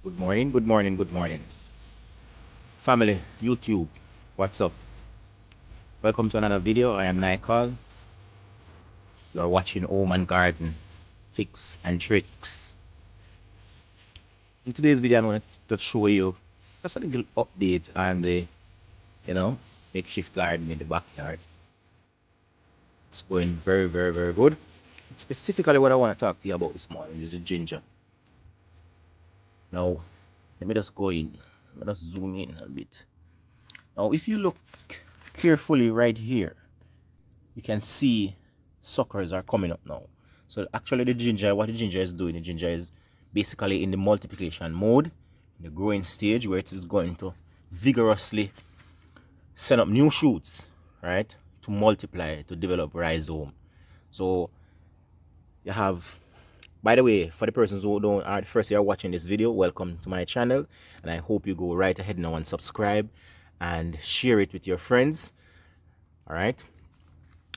Good morning, good morning, good morning. Family, YouTube, what's up? Welcome to another video. I am Nikol. You're watching Home and Garden Fix and Tricks. In today's video, I'm going to show you just a little update on the, makeshift garden in the backyard. It's going very, very, very good. Specifically, what I want to talk to you about this morning is the ginger. Now, let me just go in. Let us zoom in a bit. Now, if you look carefully right here, you can see suckers are coming up now. So actually what the ginger is doing, the ginger is basically in the multiplication mode, in the growing stage where it is going to vigorously send up new shoots, right, to multiply, to develop rhizome. So you have, by the way, for the persons who don't are the first year watching this video, welcome to my channel, and I hope you go right ahead now and subscribe and share it with your friends. All right,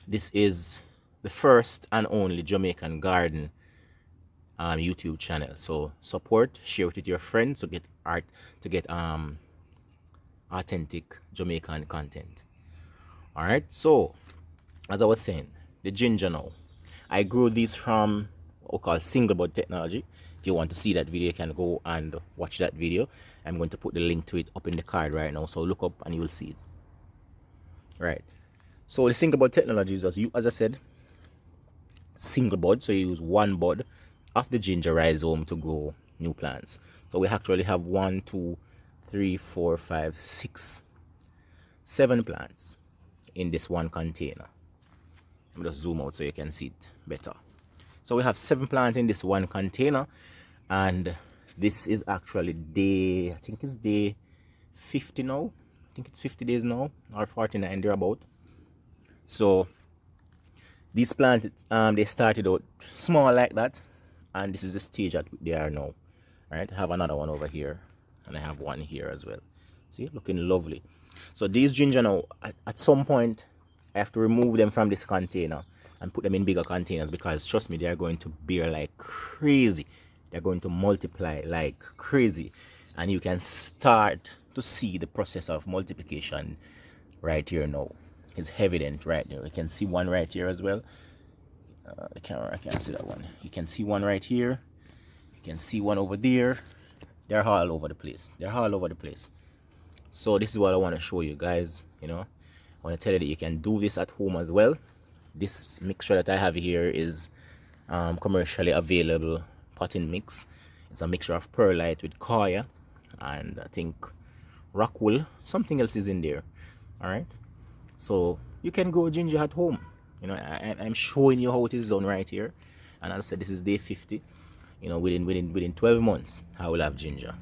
this is the first and only Jamaican garden YouTube channel. So support, share it with your friends to get authentic Jamaican content. All right. So as I was saying, the ginger now, I grew these from what we call single bud technology. If you want to see that video, you can go and watch that video. I'm going to put the link to it up in the card right now. So look up and you will see it. Right. So the single bud technology is, as I said, single bud. So you use one bud of the ginger rhizome to grow new plants. So we actually have 1, 2, 3, 4, 5, 6, 7 plants in this one container. Let me just zoom out so you can see it better. So we have 7 plants in this one container, and this is actually I think it's day 50 now. I think it's 50 days now, or 49 thereabout. So these plants, they started out small like that, and this is the stage at which they are now. All right, I have another one over here, and I have one here as well. See, looking lovely. So these ginger now, at some point, I have to remove them from this container and put them in bigger containers, because trust me, they are going to bear like crazy. They're going to multiply like crazy, and you can start to see the process of multiplication right here now. It's evident right there. You can see one right here as well. The camera, I can't see that one. You can see one right here. You can see one over there. They're all over the place. They're all over the place. So this is what I want to show you guys. I want to tell you that you can do this at home as well. This mixture that I have here is commercially available potting mix. It's a mixture of perlite with coir, and I think rock wool. Something else is in there. All right. So you can grow ginger at home. I'm showing you how it is done right here. And as I said, this is day 50. Within 12 months, I will have ginger.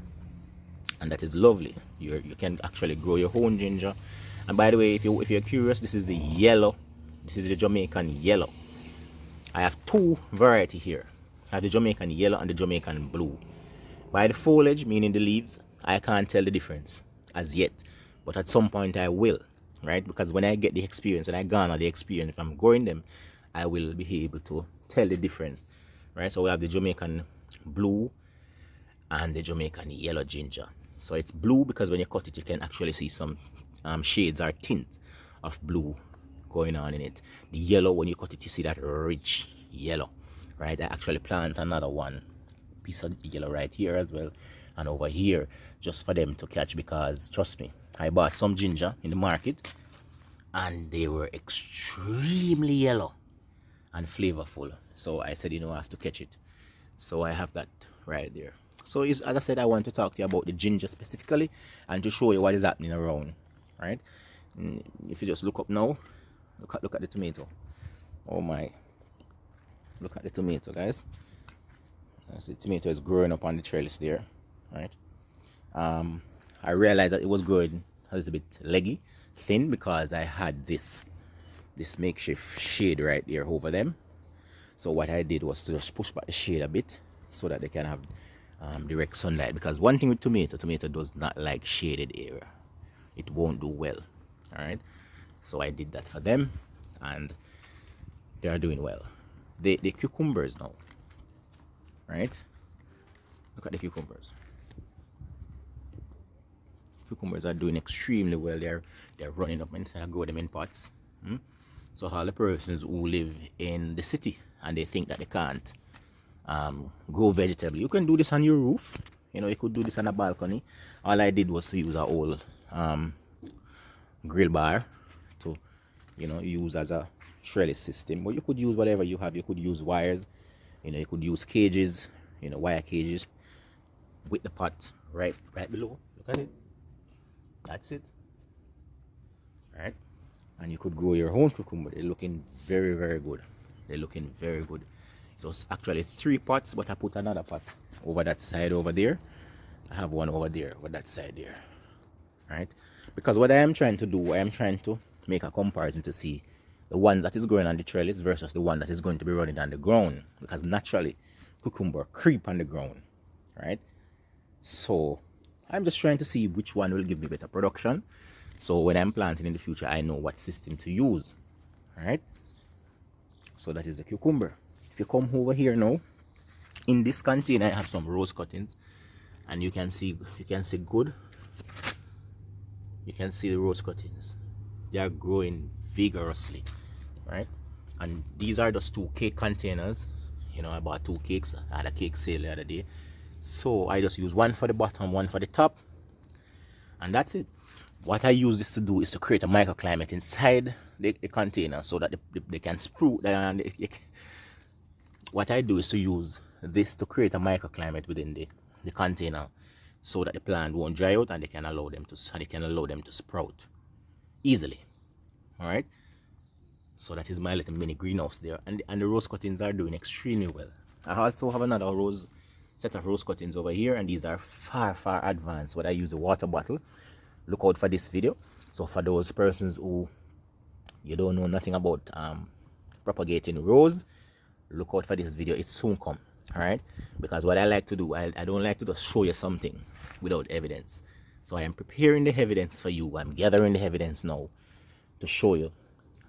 And that is lovely. You can actually grow your own ginger. And by the way, if you're curious, this is the yellow. This is the Jamaican yellow. I have 2 variety here. I have the Jamaican yellow and the Jamaican blue. By the foliage, meaning the leaves, I can't tell the difference as yet. But at some point I will. Right? Because when I get the experience and I garner the experience, if I'm growing them, I will be able to tell the difference. Right? So we have the Jamaican blue and the Jamaican yellow ginger. So it's blue because when you cut it, you can actually see some shades or tint of blue going on in it. The yellow, when you cut it, you see that rich yellow. Right? I actually plant another one piece of yellow right here as well, and over here, just for them to catch, because trust me, I bought some ginger in the market and they were extremely yellow and flavorful. So I said, I have to catch it. So I have that right there. So as I said, I want to talk to you about the ginger specifically and to show you what is happening around. Right? If you just look up now, look at the tomato. Oh my. Look at the tomato, guys. The tomato is growing up on the trellis there. Right? I realized that it was growing a little bit leggy, thin, because I had this makeshift shade right there over them. So what I did was to just push back the shade a bit so that they can have direct sunlight, because one thing with tomato does not like shaded area. It won't do well. All right, so I did that for them, and they are doing well. The cucumbers now, right? Look at the cucumbers. cucumbers are doing extremely well. They're running up inside. I grow them in pots. So all the persons who live in the city and they think that they can't grow vegetable, you can do this on your roof. You could do this on a balcony. All I did was to use a old grill bar to use as a trellis system, but you could use whatever you have. You could use wires, you could use cages, wire cages with the pot right below. Look at it. That's it. All right. And you could grow your own cucumber. They're looking very, very good. They're looking very good. It was actually 3 pots, but I put another pot over that side over there. I have one over there over that side there. Right? Because what I am trying to do, I am trying to make a comparison to see the one that is growing on the trellis versus the one that is going to be running on the ground. Because naturally, cucumber creep on the ground. Right? So I'm just trying to see which one will give me better production. So when I'm planting in the future, I know what system to use. All right. So that is the cucumber. If you come over here now, in this container, I have some rose cuttings, and you can see good. You can see the rose cuttings. They are growing vigorously, right? And these are just 2 cake containers. I bought 2 cakes. I had a cake sale the other day, so I just use one for the bottom, one for the top, and that's it. What I use this to do is to create a microclimate inside the container so that they can sprout. What I do is to use this to create a microclimate within the container so that the plant won't dry out, and they can allow them to sprout easily. All right. So that is my little mini greenhouse there, and the rose cuttings are doing extremely well. I also have another set of rose cuttings over here, and these are far advanced. What I use the water bottle. Look out for this video. So for those persons who you don't know nothing about propagating rose, look out for this video. It soon come. All right, because what I like to do, I don't like to just show you something without evidence. So I am preparing the evidence for you. I'm gathering the evidence now to show you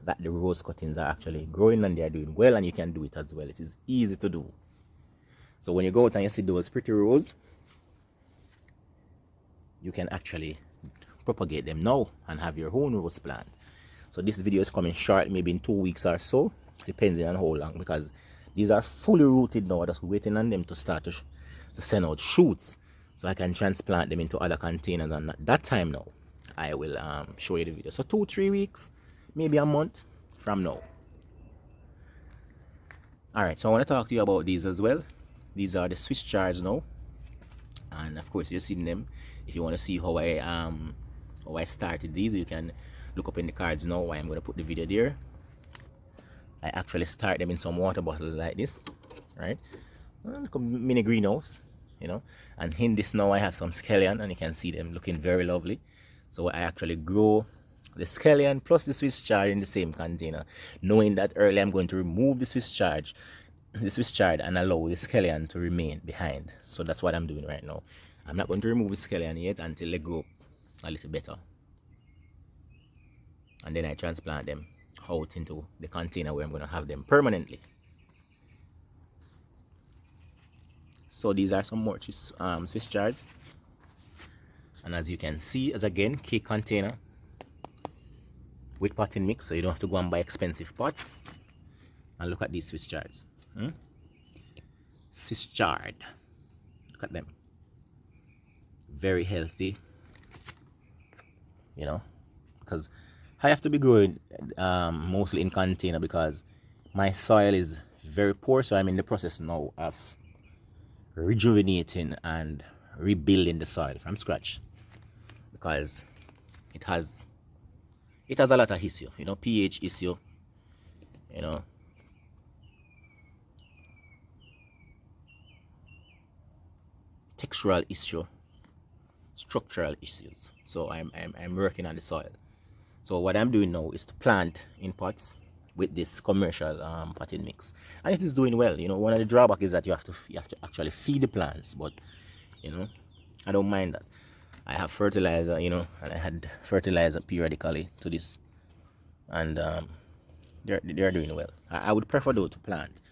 that the rose cuttings are actually growing and they are doing well, and you can do it as well. It is easy to do. So when you go out and you see those pretty rose, you can actually propagate them now and have your own rose plant. So this video is coming short, maybe in 2 weeks or so, depending on how long, because these are fully rooted now. I'm just waiting on them to start to send out shoots so I can transplant them into other containers, and at that time now I will show you the video. So 2-3 weeks, maybe a month from now. Alright, so I want to talk to you about these as well. These are the Swiss chards now, and of course you've seen them. If you want to see how I started these, you can look up in the cards now. I'm going to put the video there. I actually start them in some water bottles like this, right? Like a mini greenhouse, and in this now I have some scallion, and you can see them looking very lovely. So I actually grow the scallion plus the Swiss chard in the same container, knowing that early I'm going to remove the Swiss chard and allow the scallion to remain behind. So that's what I'm doing right now. I'm not going to remove the scallion yet until they grow a little better, and then I transplant them out into the container where I'm going to have them permanently. So these are some more Swiss chards, and as you can see, as again, cake container with potting mix, so you don't have to go and buy expensive pots. And look at these Swiss chards. Swiss chard, look at them, very healthy, because I have to be growing mostly in container because my soil is very poor. So I'm in the process now of rejuvenating and rebuilding the soil from scratch, because it has a lot of issue, pH issue, textural issue, structural issues. So I'm working on the soil. So what I'm doing now is to plant in pots with this commercial potting mix, and it is doing well. One of the drawbacks is that you have to actually feed the plants, but I don't mind that. I have fertilizer, and I had fertilizer periodically to this, and they're doing well. I would prefer though to plant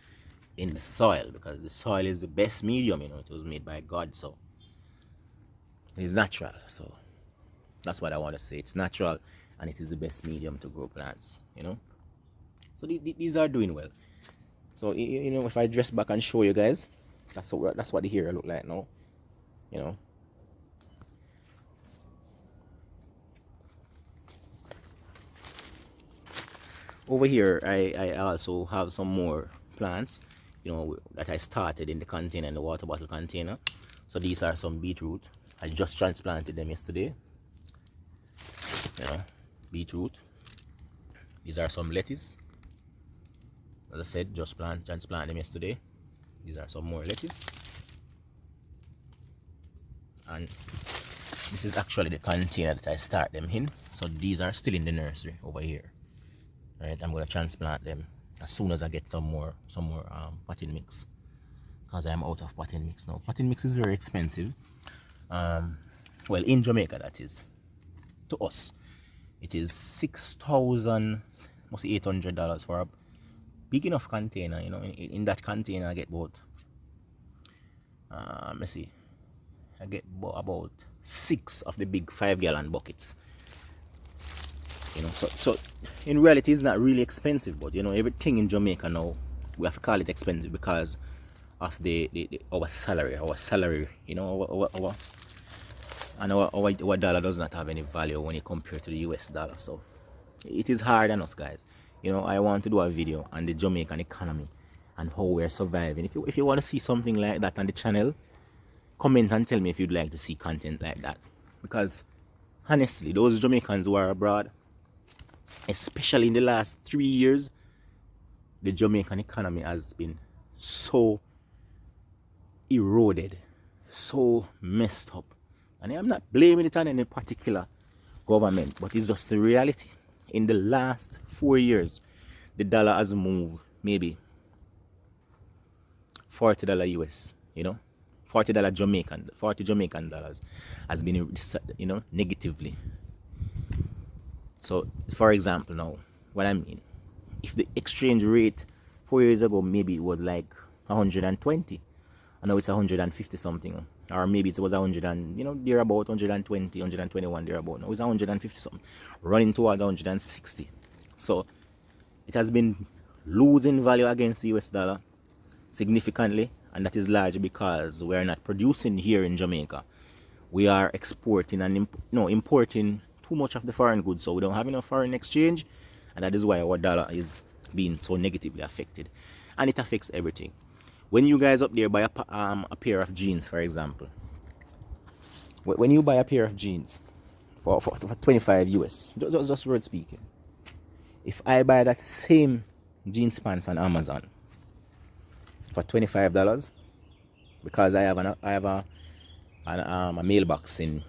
in the soil, because the soil is the best medium. It was made by God, so it's natural. So That's what I want to say. It's natural, and it is the best medium to grow plants. So these are doing well. So if I dress back and show you guys, that's what the hair look like now. you know Over here, I also have some more plants, that I started in the container, in the water bottle container. So these are some beetroot. I just transplanted them yesterday. Beetroot. These are some lettuce. As I said, just transplant them yesterday. These are some more lettuce. And this is actually the container that I start them in. So these are still in the nursery over here. Right, I'm gonna transplant them as soon as I get some more potting mix, because I'm out of potting mix now. Potting mix is very expensive. Well, in Jamaica, that is. To us, it is $6,000, must be $800 for a big enough container. In that container, I get about let's see, I get about 6 of the big 5-gallon buckets. So in reality, it's not really expensive, but everything in Jamaica now, we have to call it expensive because of our salary, our dollar does not have any value when you compare to the US dollar. So it is hard on us, guys. I want to do a video on the Jamaican economy and how we're surviving. If you want to see something like that on the channel, comment and tell me if you'd like to see content like that, because honestly, those Jamaicans who are abroad, especially in the last 3 years, the Jamaican economy has been so eroded, so messed up. And I'm not blaming it on any particular government, but it's just the reality. In the last 4 years, the dollar has moved maybe $40 US, $40 Jamaican, 40 Jamaican dollars has been, negatively. So, for example, now, what I mean, if the exchange rate 4 years ago, maybe it was like 120, and now it's 150 something, or maybe it was 100 and, they're about 120, 121, they're about, now it's 150 something, running towards 160. So, it has been losing value against the US dollar significantly, and that is largely because we're not producing here in Jamaica. We are exporting and importing too much of the foreign goods, so we don't have enough foreign exchange, and that is why our dollar is being so negatively affected, and it affects everything. When you guys up there buy a pair of jeans, for example, when you buy a pair of jeans for 25 US, just word speaking, if I buy that same jeans pants on Amazon for $25, because I have a mailbox in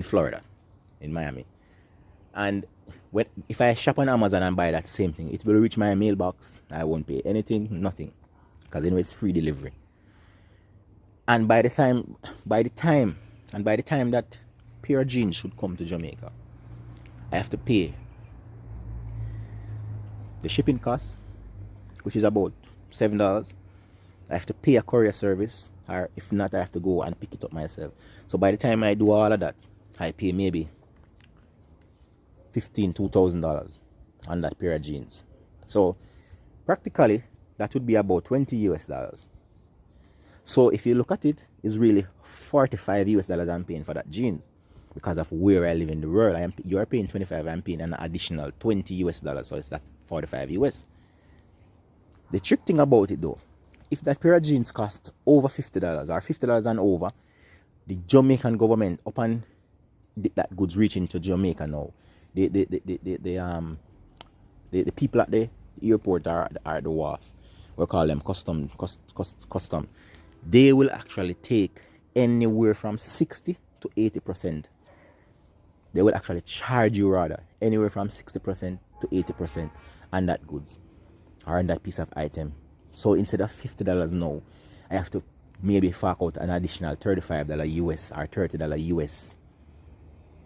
Florida, in Miami, and if I shop on Amazon and buy that same thing, it will reach my mailbox. I won't pay anything, nothing, because it's free delivery. And by the time that pair of jeans should come to Jamaica, I have to pay the shipping cost, which is about $7. I have to pay a courier service, or if not, I have to go and pick it up myself. So by the time I do all of that, I pay maybe $2,000 on that pair of jeans. So practically, that would be about 20 US dollars. So if you look at it, it's really 45 US dollars I'm paying for that jeans, because of where I live in the world. You are paying 25, I'm paying an additional 20 US dollars, so it's that 45 US. The trick thing about it though, if that pair of jeans cost over $50 or $50 and over, the Jamaican government, upon that goods reaching to Jamaica now, the people at the airport or at the wharf, we call them custom, they will actually take anywhere from 60 to 80%. They will actually charge you rather anywhere from 60% to 80% on that goods or on that piece of item. So instead of $50 now, I have to maybe fork out an additional $35 US or $30 US,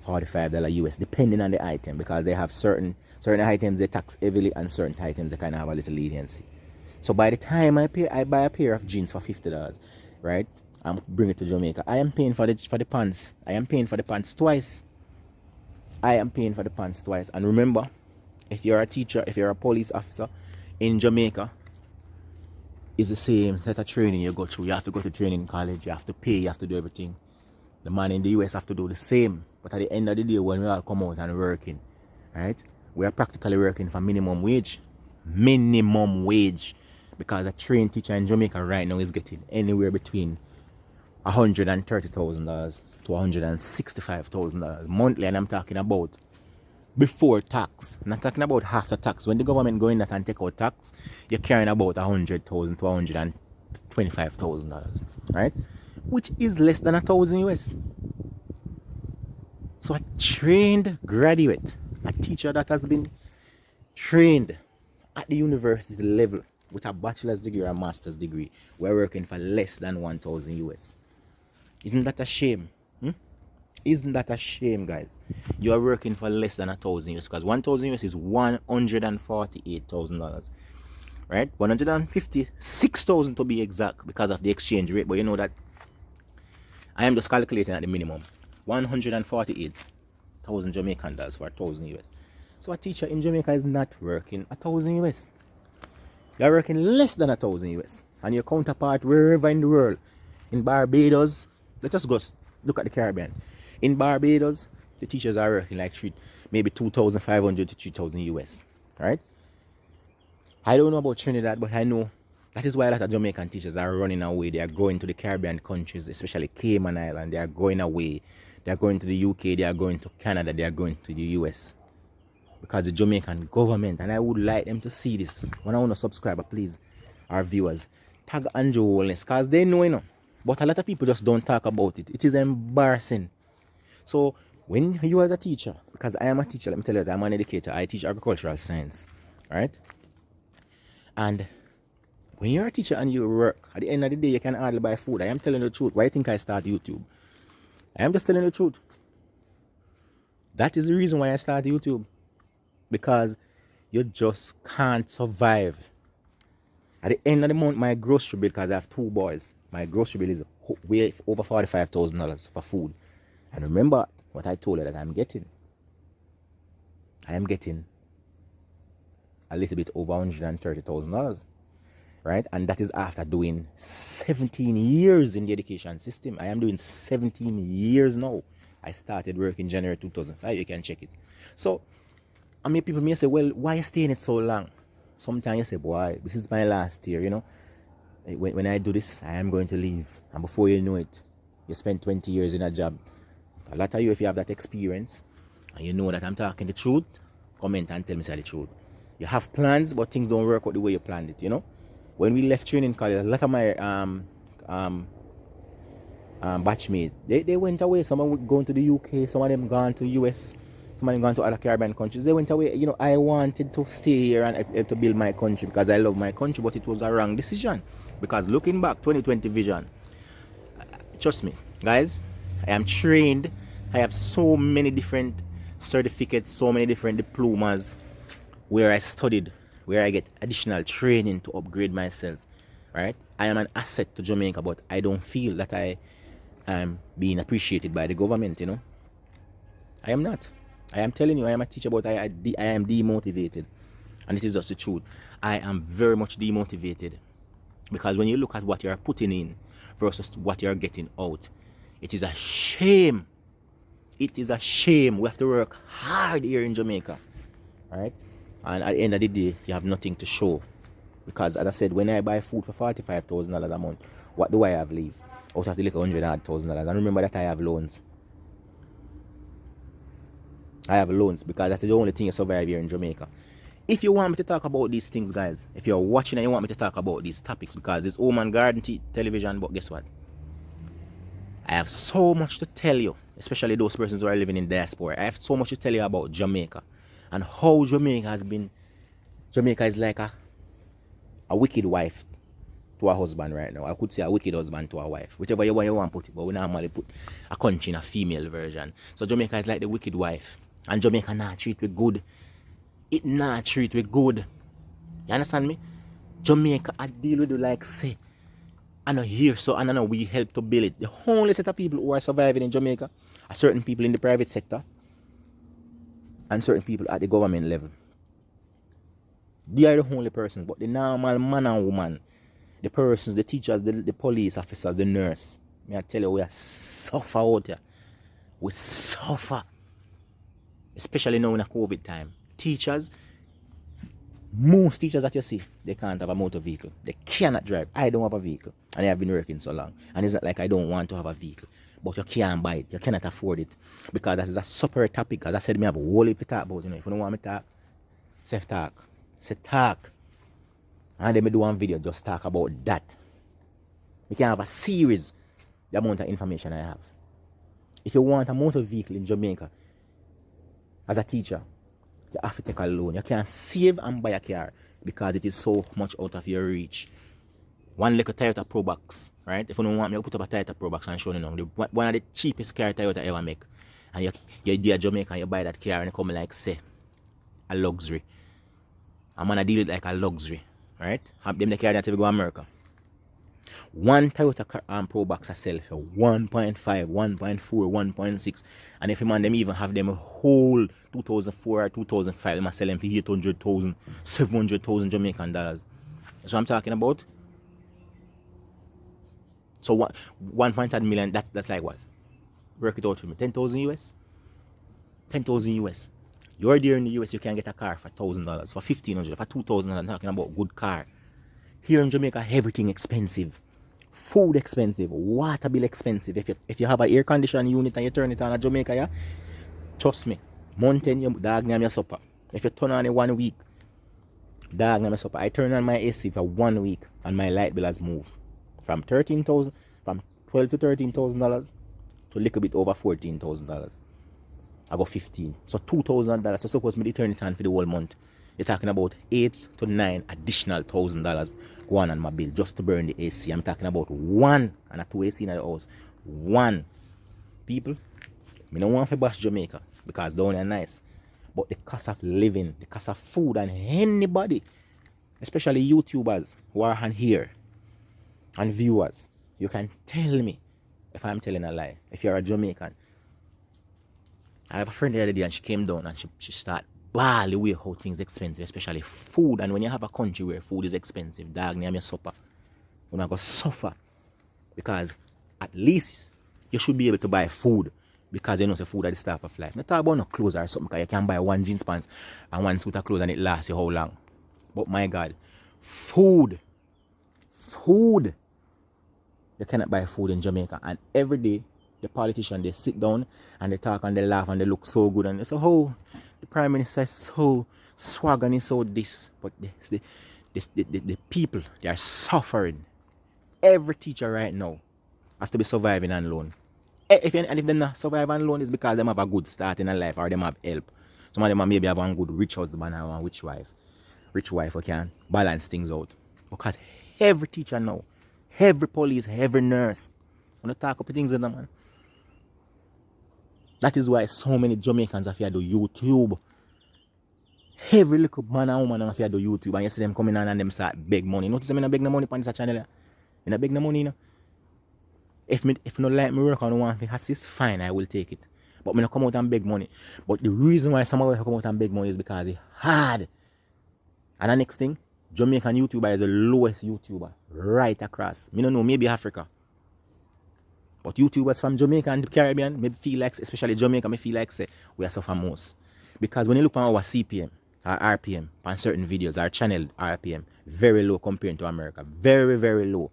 $45 US, depending on the item, because they have certain items they tax heavily and certain items they kind of have a little leniency. So by the time I buy a pair of jeans for $50, right, and bring it to Jamaica. I am paying for the pants. I am paying for the pants twice. I am paying for the pants twice. And remember, if you're a teacher, if you're a police officer in Jamaica, it's the same set of training you go through. You have to go to training college, you have to pay, you have to do everything. The man in the US have to do the same. But at the end of the day, when we all come out and working, right, we are practically working for minimum wage. Minimum wage. Because a trained teacher in Jamaica right now is getting anywhere between $130,000 to $165,000 monthly, and I'm talking about before tax. I'm not talking about after tax. When the government go in that and take out tax, you're carrying about $100,000 to $125,000, right? Which is less than $1,000 US. So a trained graduate, a teacher that has been trained at the university level with a bachelor's degree or a master's degree, we're working for less than $1,000 US. Isn't that a shame? Isn't that a shame, guys? You are working for less than $1,000 US, because $1,000 US is $148,000, right? $156,000 to be exact, because of the exchange rate. But you know that I am just calculating at the minimum. 148,000 Jamaican dollars for $1,000 US. So a teacher in Jamaica is not working $1,000 US. You're working less than $1,000 US. And your counterpart wherever in the world, in Barbados, let's just go look at the Caribbean. In Barbados, the teachers are working like maybe 2,500 to 3,000 US, right? I don't know about Trinidad, but I know that is why a lot of Jamaican teachers are running away. They are going to the Caribbean countries, especially Cayman Island. They are going away. They are going to the UK. They are going to Canada. They are going to the US. Because the Jamaican government, and I would like them to see this. When I want to subscribe, please, our viewers, tag Andrew Wellness, because they know, you know. But a lot of people just don't talk about it. It is embarrassing. So when you as a teacher, because I am a teacher, let me tell you that I'm an educator. I teach agricultural science, right? And when you're a teacher and you work, at the end of the day, you can hardly buy food. I am telling the truth. Why do you think I start YouTube? I am just telling the truth. That is the reason why I started YouTube. Because you just can't survive. At the end of the month, my grocery bill, because I have 2 boys, my grocery bill is way over $45,000 for food. And remember what I told you that I'm getting. I am getting a little bit over $130,000, right? And that is after doing 17 years in the education system. I am doing 17 years now. I started work in January 2005. You can check it. So, I mean, people may say, well, why stay in it so long? Sometimes you say, boy, this is my last year, you know. When I do this, I am going to leave. And before you know it, you spend 20 years in a job. A lot of you, if you have that experience, and you know that I'm talking the truth, comment and tell me the truth. You have plans, but things don't work out the way you planned it, you know. When we left training college, a lot of my batchmates, they went away. Some of them going to the UK, some of them gone to US, some of them gone to other Caribbean countries. They went away. You know, I wanted to stay here and to build my country because I love my country, but it was a wrong decision. Because looking back, 2020 vision, trust me, guys, I am trained. I have so many different certificates, so many different diplomas where I studied, where I get additional training to upgrade myself, right? I am an asset to Jamaica, but I don't feel that I am being appreciated by the government, you know. I am not. I am telling you, I am a teacher, but I am demotivated. And it is just the truth. I am very much demotivated. Because when you look at what you're putting in versus what you're getting out, it is a shame. It is a shame. We have to work hard here in Jamaica, right? And at the end of the day, you have nothing to show. Because as I said, when I buy food for $45,000 a month, what do I have leave? Out of the little $100,000. And remember that I have loans. I have loans because that's the only thing you survive here in Jamaica. If you want me to talk about these things, guys, if you're watching and you want me to talk about these topics, because it's home and garden television, but guess what? I have so much to tell you, especially those persons who are living in diaspora. I have so much to tell you about Jamaica and how Jamaica has been. Jamaica is like a wicked wife to a husband right now. I could say a wicked husband to a wife, whichever you want to put it, but we normally put a country in a female version. So Jamaica is like the wicked wife, and Jamaica not treat we good. It not treat we good. You understand me? Jamaica, I deal with you like say I know here, so I know we help to build it. The only set of people who are surviving in Jamaica are certain people in the private sector and certain people at the government level. They are the only persons, but the normal man and woman, the persons, the teachers, the police officers, the nurse, may I tell you, we are suffer out here. We suffer. Especially now in a COVID time. Teachers, most teachers that you see, they can't have a motor vehicle. They cannot drive. I don't have a vehicle. And I have been working so long. And it's not like I don't want to have a vehicle. But you can't buy it. You cannot afford it. Because that is a separate topic. As I said, I have a whole heap to talk about. You know, if you don't want me to talk, say talk. Say talk. And then me do one video just talk about that. We can have a series, the amount of information I have. If you want a motor vehicle in Jamaica, as a teacher, you have to take a loan. You can't save and buy a car because it is so much out of your reach. One little Toyota Pro Box, right? If you don't want me, I'll put up a Toyota Pro Box and show you now. One of the cheapest car Toyota ever make. And you're Jamaican, you buy that car and it come like, say, a luxury. I'm gonna deal it like a luxury, right? Have them the car that if you go to America. One Toyota Pro Box I sell for 1.5, 1.4, 1.6. And if a man them even have them a whole 2004 or 2005, they must sell them for 800,000, 700,000 Jamaican dollars. So I'm talking about. So 1.8 million, that's like what? Work it out for me. 10,000 US? 10,000 US. You're there in the US, you can get a car for $1,000, for $1,500, for $2,000. I'm talking about good car. Here in Jamaica, everything expensive. Food expensive, water bill expensive. If you have an air conditioning unit and you turn it on in Jamaica, yeah, trust me, mountain your dog name your supper. If you turn on it 1 week, dog name your supper. I turn on my AC for 1 week and my light bill has moved from $12 to $13,000 to a little bit over $14,000. I got 15. So $2,000. So suppose me turn it on for the whole month. You're talking about $8 to $9 additional $1,000 going on my bill just to burn the AC. I'm talking about one and a 2 AC in the house. One. People, I don't want to bash Jamaica because down there nice. But the cost of living, the cost of food, and anybody, especially YouTubers who are on here and viewers, you can tell me if I'm telling a lie. If you're a Jamaican. I have a friend the other day and she came down and she started ball away how things expensive, especially food. And when you have a country where food is expensive, dog, name your supper. You're not going to suffer. Because at least you should be able to buy food. Because you know the food at the start of life. Not talk about no clothes or something. Because you can buy one jeans pants and one suit of clothes and it lasts you how long. But my God, food. Food. You cannot buy food in Jamaica. And every day, the politicians, they sit down and they talk and they laugh and they look so good. And they say, oh, the Prime Minister is so swag and he's so this. But the people, they are suffering. Every teacher right now has to be surviving on loan. If they're not surviving on loan, it's because they have a good start in their life or they have help. Some of them maybe have one good rich husband or one rich wife. Rich wife who can balance things out. Because every teacher now, every police, every nurse, want to talk up things with them, man. That is why so many Jamaicans have to do YouTube. Every little man and woman have to do YouTube. And you see them coming on and them start beg money. Notice them in a beg no money on this channel. In a beg no money, you know. If you don't like me work and want to assist, fine, I will take it. But I don't come out and beg money. But the reason why some of them come out and beg money is because it's hard. And the next thing, Jamaican YouTuber is the lowest YouTuber right across. I don't know, maybe Africa. But YouTubers from Jamaica and the Caribbean, maybe feel like, especially Jamaica, me feel like say we are suffer most. Because when you look at our CPM, our RPM, on certain videos, our channel RPM, very low compared to America. Very, very low.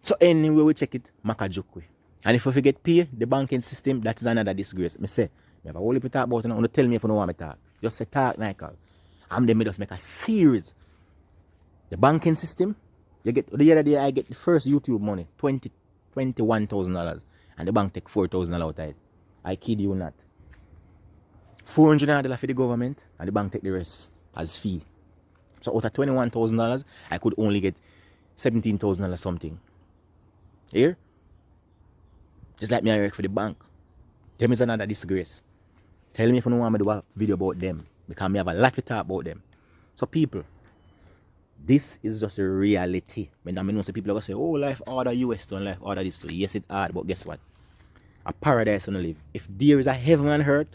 So anyway, we check it, Makajukwe. And if we get paid, the banking system, that is another disgrace. Me say, me have a whole heap to talk about it now. Don't tell me if you don't want me to talk. Just say talk, Michael. I'm the just make a series. The banking system, you get the other day I get the first YouTube money, $21,000, and the bank take $4,000 out of it. I kid you not. $400 for the government, and the bank take the rest as fee. So out of $21,000, I could only get $17,000 something. Here? Just like me I work for the bank. Them is another disgrace. Tell me if you don't want me to do a video about them. Because I have a lot to talk about them. So people, This is just a reality. When I know some people are gonna say, oh, life order US done, life order this too. Yes, it hard, but guess what? A paradise on the live. If there is a heaven on earth,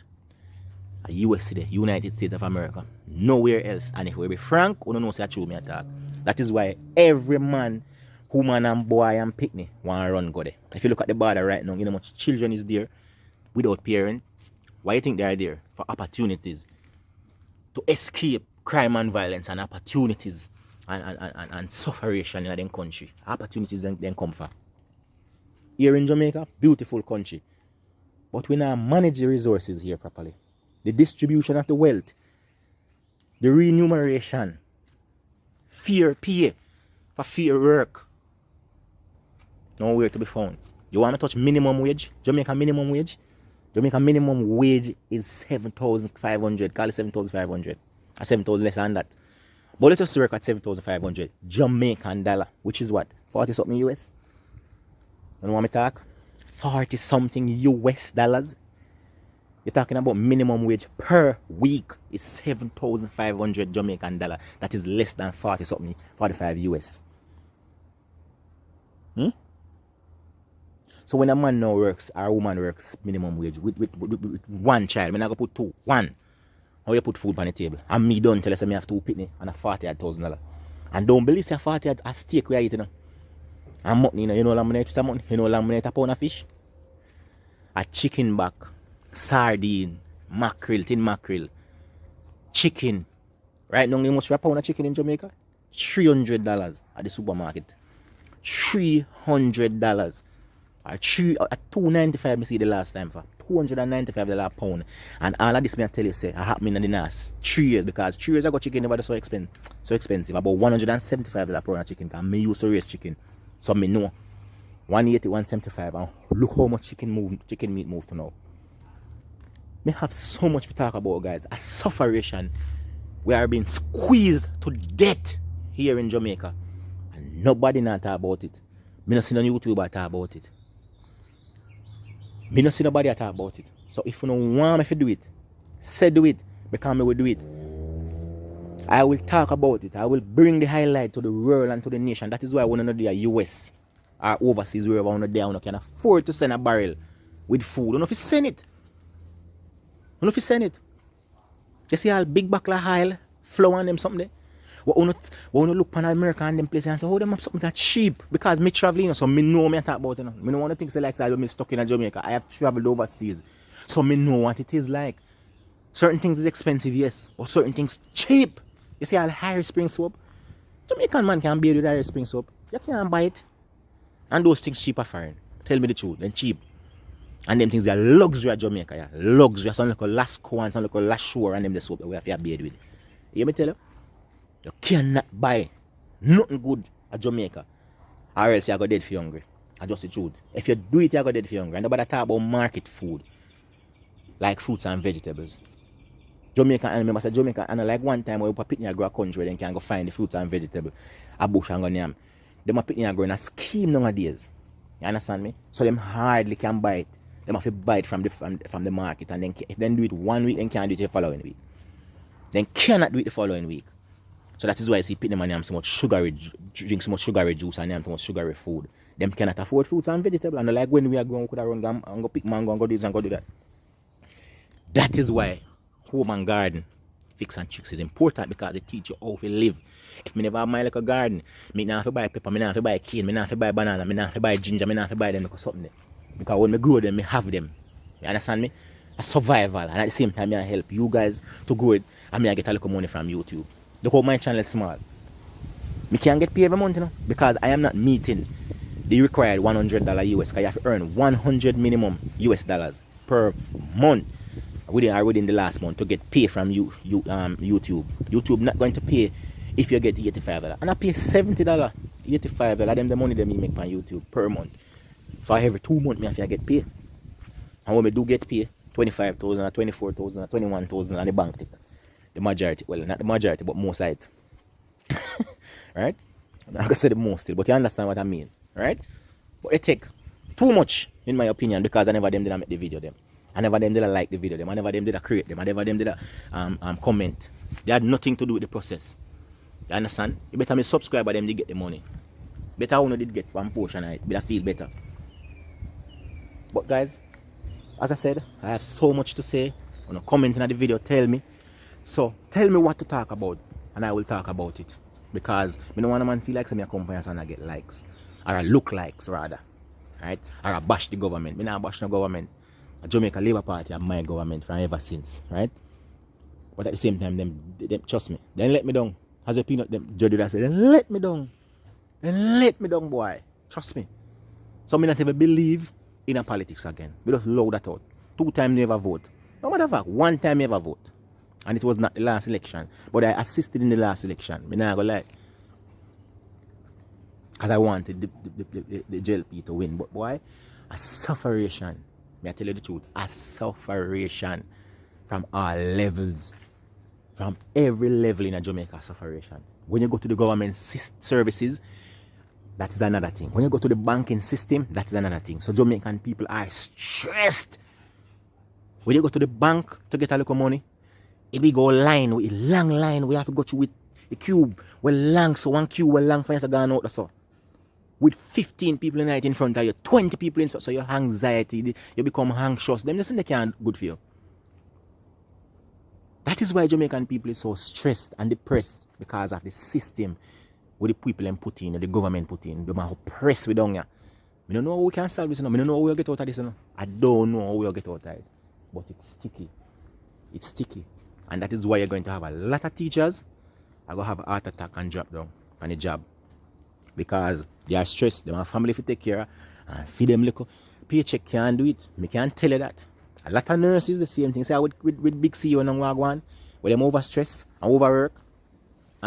a US today, United States of America, nowhere else. And if we be frank, we don't know say true me attack. That is why every man, woman and boy and picnic want to run go there. If you look at the border right now, you know how much children is there without parent. Why you think they are there? For opportunities. To escape crime and violence and opportunities and sufferation in their country. Opportunities then come for. Here in Jamaica, beautiful country. But we now manage the resources here properly. The distribution of the wealth, the remuneration, fair pay for fair work. Nowhere to be found. You want to touch minimum wage? Jamaica minimum wage? Jamaica minimum wage is 7,500. Call it 7,500. Or 7,000 less than that. But let's just work at 7,500 Jamaican dollar, which is what? 40 something US? You know what me talk? 40 something US dollars. You're talking about minimum wage per week is 7,500 Jamaican dollar. That is less than 40 something, 45 US. So when a man now works, or a woman works minimum wage with one child, I'm not going to put two, one. How you put food on the table? And me don't tell us I have two pitney and a $40,000. And don't believe say 40 a steak we are eating. And mutton, you know lamb with some mutton, you know lamb with a pound of fish. A chicken back, sardine, mackerel, tin mackerel, chicken. Right now, you must have a pound of chicken in Jamaica. $300 at the supermarket. $300. Or $295 me see the last time for. $295 a pound. And all of this me I tell you say I happened in the last 3 years because 3 years ago chicken never so expensive. About $175 a pound of chicken because me used to raise chicken. So me know. 180, 175 and look how much chicken meat moved to now. We have so much to talk about, guys. A sufferation. We are being squeezed to death here in Jamaica. And nobody not talk about it. Me not see no YouTuber talk about it. Me not see nobody talk about it. So if you don't want me to do it, say do it. Because me will do it. I will talk about it. I will bring the highlight to the world and to the nation. That is why I want to know the US or overseas wherever I want to do. I can afford to send a barrel with food. I don't know if you send it. I don't know if you send it. You see all big buckler oil, flour and them something there. We want to look on America and them places and say, oh, them have something that's cheap. Because me traveling, so me know me talk about it. Me don't want to think say like I me stuck in Jamaica. I have traveled overseas. So me know what it is like. Certain things is expensive, yes. But certain things cheap. You see all higher spring soap. Jamaican man can bear with higher spring soap. You can't buy it. And those things cheap are foreign. Tell me the truth. They're cheap. And them things are luxury at Jamaica. Yeah. Luxury. Some like a Lasco and some like a Lashore and them the soap that we have to beard with. You hear me tell you? You cannot buy nothing good at Jamaica. Or else you go dead for hungry. That's just the truth. If you do it, you go dead for hungry. And nobody talk about market food. Like fruits and vegetables. Jamaica, and remember, I said Jamaica, and like one time we put in a grow country, then can go find the fruits and vegetables, a bush and go name. Them a picking a grow in a scheme nowadays. You understand me? So them hardly can buy it. Them have to buy it from the market, and then if they do it 1 week, then can't do it the following week. Then cannot do it the following week. So that is why I see people and so much sugary, drink so much sugary juice and so much sugary food. Them cannot afford fruits and vegetables. And like when we are going, we could have run and go pick mango and go do this and go do that. That is why home and garden fix and tricks is important because it teach you how to live. If me never have my like a garden, me not have to buy pepper, me not have to buy cane, me not have to buy banana, me not have to buy ginger, me not have to buy them because something there. Because when me grow them, me have them. You understand me? A survival, and at the same time, I help you guys to grow it, and I get a little money from YouTube. Look how my channel is small. Me can't get paid every month, you know, because I am not meeting the required $100 US. Because you have to earn 100 minimum US dollars per month. Within the last month to get paid from YouTube. YouTube not going to pay if you get $85. And I pay $70, $85. Them the money that me make on YouTube per month. So every 2 months me have to get paid. And when we do get paid, 25,000 or 24,000 or 21,000 on the bank tick. The majority, well not the majority, but most of it. Right? I'm not gonna say the most still, but you understand what I mean, right? But it take too much, in my opinion, because I never them did I make the video them. I never them did I like the video them. I never them did I create them. I never them did I comment. They had nothing to do with the process. You understand? You better me subscribe by them to get the money. Better who did get one portion of it. Better feel better. But guys, as I said, I have so much to say. When you comment in the video, tell me. So tell me what to talk about and I will talk about it. Because I don't want a man feel like I come and I get likes. Or I look likes rather. Right? Or I bash the government. I don't bash the government. A Jamaica Labour Party and my government from ever since. Right? But at the same time, them trust me. Then let me down. As a peanut, them judge that say, then let me down. Then let me down, boy. Trust me. So me not even believe in a politics again. We just loud that out. 2 times never vote. No matter what, 1 time never vote. And it was not the last election. But I assisted in the last election. Me not gonna lie. Because I wanted the JLP to win. But boy, a sufferation. May I tell you the truth? A sufferation from all levels. From every level in a Jamaica sufferation. When you go to the government services, that is another thing. When you go to the banking system, that is another thing. So Jamaican people are stressed. When you go to the bank to get a little money, if we go line, a long line, we have to go through with the cube. Well long, so 1 cube well long for you to go out so. With 15 people in it in front of you, 20 people in front, so your anxiety, you become anxious. Them listen, they can't good for you. That is why Jamaican people is so stressed and depressed because of the system where the people them put in, the government put in. They are oppressed with down here. I don't know how we can solve this. I don't know how we'll get out of this. I don't know how we'll get out of it. But it's sticky. It's sticky. And that is why you're going to have a lot of teachers are going to have a heart attack and drop down on the job. Because they are stressed. They have family to take care of and feed them little. Paycheck can't do it. I can't tell you that. A lot of nurses, the same thing. Say with big CEO and Wagwan, where them overstress and overwork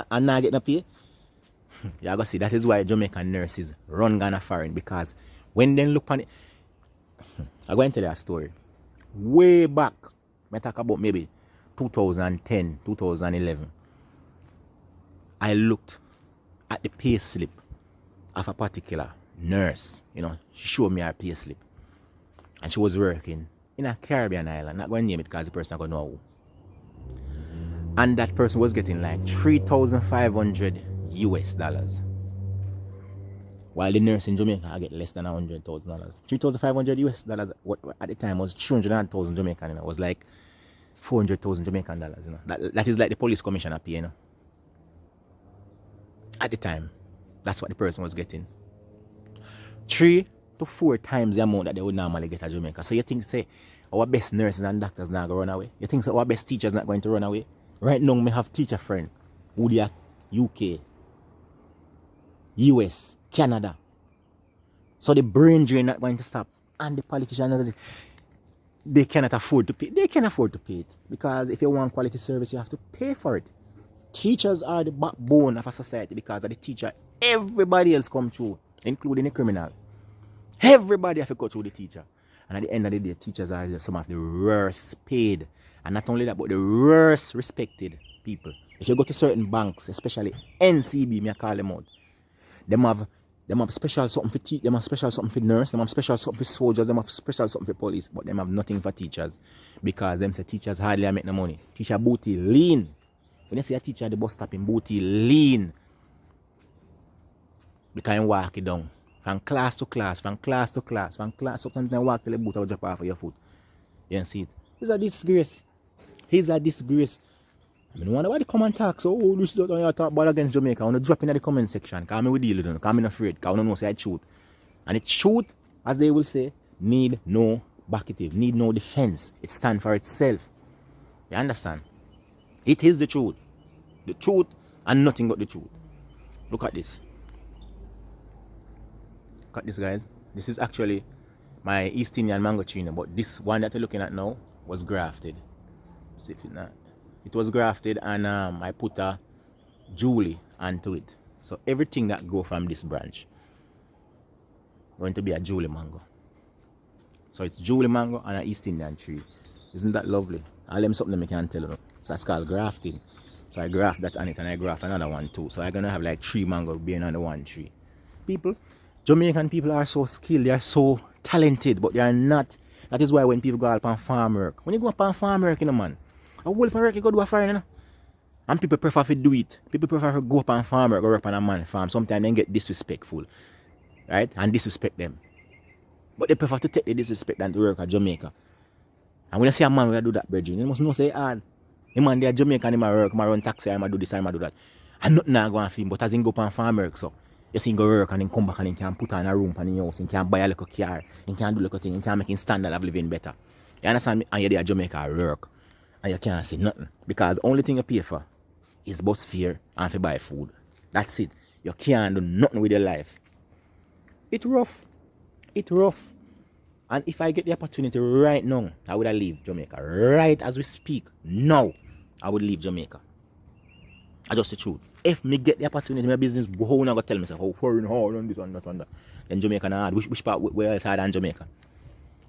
and not get no pay. You gotta see that is why Jamaican nurses run Ghana foreign, because when they look on it, I'm going to tell you a story. Way back, I talk about maybe 2010, 2011. I looked at the pay slip of a particular nurse. You know, she showed me her pay slip. And she was working in a Caribbean island. Not going to name it because the person not going to know who. And that person was getting like 3,500 US dollars. While the nurse in Jamaica I get less than $100,000. 3,500 US dollars at the time was 300,000 Jamaican, you know. It was like 400,000 Jamaican dollars, you know. That is like the police commissioner pay, you know. At the time, that's what the person was getting. 3 to 4 times the amount that they would normally get at Jamaica. So you think, say, our best nurses and doctors not going to run away? You think so our best teachers not going to run away? Right now, me have teacher friend who they are UK, US, Canada. So the brain drain not going to stop. And the politicians, they cannot afford to pay. They can afford to pay it. Because if you want quality service, you have to pay for it. Teachers are the backbone of a society, because of the teacher, everybody else come through, including the criminal. Everybody have to go through the teacher. And at the end of the day, teachers are some of the worst paid. And not only that, but the worst respected people. If you go to certain banks, especially NCB, me I call them out, them have special something for teachers, them have special something for nurse, them have special something for soldiers, them have special something for police, but them have nothing for teachers. Because them say teachers hardly make no money. Teacher booty lean. When you see a teacher at the bus stop in booty lean, they can walk it down. From class to class, from class to class, from class to sometimes walk till the boot will drop off of your foot. You don't see it. It's a disgrace. It's a disgrace. I mean, wonder why they come and talk. So, oh, this is what you talk about against Jamaica. I want to drop in the comment section. Because I will deal with them. Because I'm not afraid. Because I don't know say I truth. And the truth, as they will say, need no backative, need no defense. It stands for itself. You understand? It is the truth. The truth and nothing but the truth. Look at this. Look at this, guys. This is actually my East Indian mango tree, but this one that you're looking at now was grafted. See if it not. It was grafted, and I put a Julie onto it. So everything that go from this branch going to be a Julie mango. So it's Julie mango and an East Indian tree. Isn't that lovely? All them something I can't tell you. So that's called grafting. So I graft that on it, and I graft another one too. So I'm gonna have like 3 mango being on the 1 tree. People, Jamaican people are so skilled, they are so talented, but they are not. That is why when people go out on farm work, when you go up on farm work, you know, man, a whole work you go do a foreign, you know. And people prefer to do it. People prefer to go up on farm or go up on a man farm. Sometimes they get disrespectful, right? And disrespect them. But they prefer to take the disrespect than to work at Jamaica. And when you see a man will do that, brethren, you must know say hard. The man there Jamaican, he might work, he might run taxi, he might do this, he might do that. And nothing not going to him, but as he go up on farm work, so you see him go work and then come back and he can put on a room for the house, he can buy a little car, he can do a little thing, he can make his standard of living better. You understand me? And you're there at Jamaica work and you can't see nothing. Because the only thing you pay for is bus fare and to buy food. That's it. You can't do nothing with your life. It's rough. It's rough. And if I get the opportunity right now, I would have leave Jamaica. Right as we speak, now, I would leave Jamaica. I just the truth. If me get the opportunity, my business go not gonna tell me say how foreign hard on this and that and that. Then Jamaica not hard. Which part where else hard than Jamaica?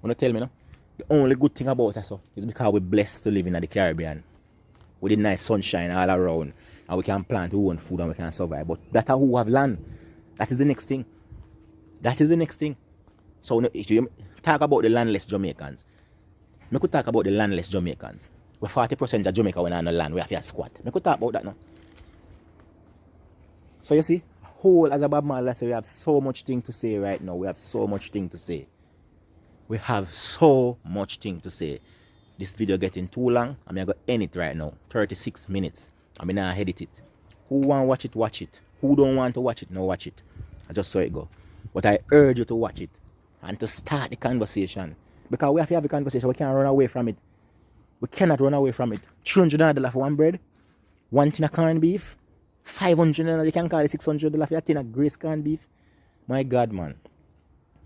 Wanna tell me no? The only good thing about us is because we're blessed to live in the Caribbean. With the nice sunshine all around. And we can plant our own food and we can survive. But that's how we have land. That is the next thing. That is the next thing. So if you talk about the landless Jamaicans, I could talk about the landless Jamaicans. We're 40% of Jamaica when on the land, we have to squat. I could talk about that now. So you see, whole as a Bob Marley say, we have so much thing to say right now. We have so much thing to say. We have so much thing to say. This video getting too long. I'm going to end it right now. 36 minutes. I'm going to edit it. Who want to watch it, watch it. Who don't want to watch it, no watch it. I just saw it go. But I urge you to watch it. And to start the conversation. Because we have to have a conversation. We can't run away from it. We cannot run away from it. $300 for one bread. One tin of corned beef. $500. You can call it $600 for a tin of Grace corned beef. My God, man.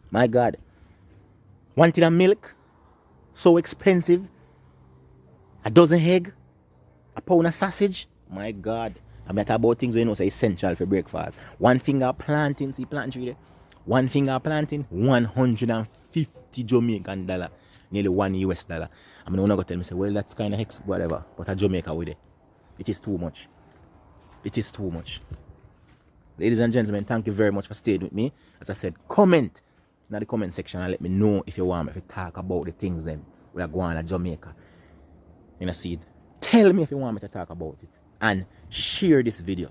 My God. One tin of milk. So expensive. A dozen egg. A pound of sausage. My God. I'm talking about things we know say essential for breakfast. One finger planting. See planting tree there. One finger planting. 150 Jamaican dollar. Nearly $1 US. I mean, not going to tell me, say, well, that's kind of hex, whatever. But a Jamaica with it. It is too much. It is too much. Ladies and gentlemen, thank you very much for staying with me. As I said, comment in the comment section and let me know if you want me to talk about the things then we are going to Jamaica. You know, see it. Tell me if you want me to talk about it. And share this video.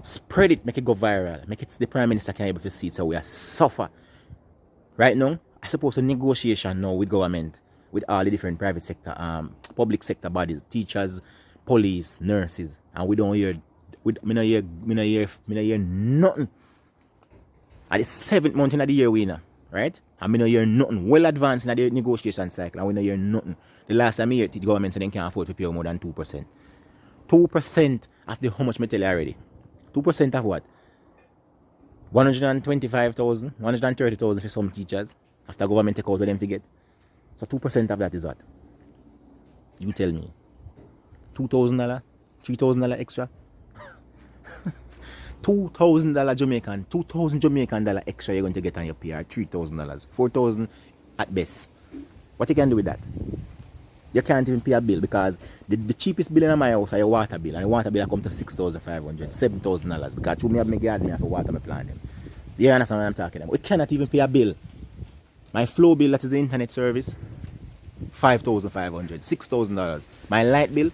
Spread it, make it go viral. Make it so the Prime Minister can be able to see it so we are suffer. Right now, I suppose a negotiation now with government, with all the different private sector, public sector bodies, teachers, police, nurses, and we don't hear, me no hear nothing. At the 7th month in the year we know, right? And me no hear nothing. Well advanced in the negotiation cycle, and we no hear nothing. The last time I hear the government said they can't afford to pay more than 2%. 2% of the how much me tell you already. 2% of what? 125,000, 130,000 for some teachers. After government take out what them to get. So 2% of that is what? You tell me. $2,000? $3,000 extra? $2,000 Jamaican. 2,000 Jamaican dollar extra you're going to get on your PR. $3,000. 4,000 at best. What you can do with that? You can't even pay a bill because the cheapest bill in my house is your water bill. And the water bill comes to $6,500, $7,000 because to me have my garden, I have to water my plant them. So you understand what I'm talking about? We cannot even pay a bill. My flow bill, that is the internet service, $5,500, $6,000. My light bill,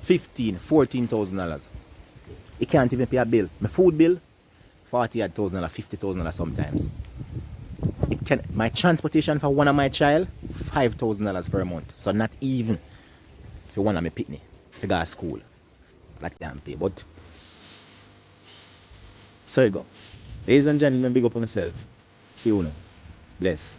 $14,000. You can't even pay a bill. My food bill, $40,000, $50,000 sometimes. My transportation for one of my child, $5,000 per month. So not even for one of my pitney to go to school. Like damn pay. But so you go. Ladies and gentlemen, big up on myself. See you now. Bless.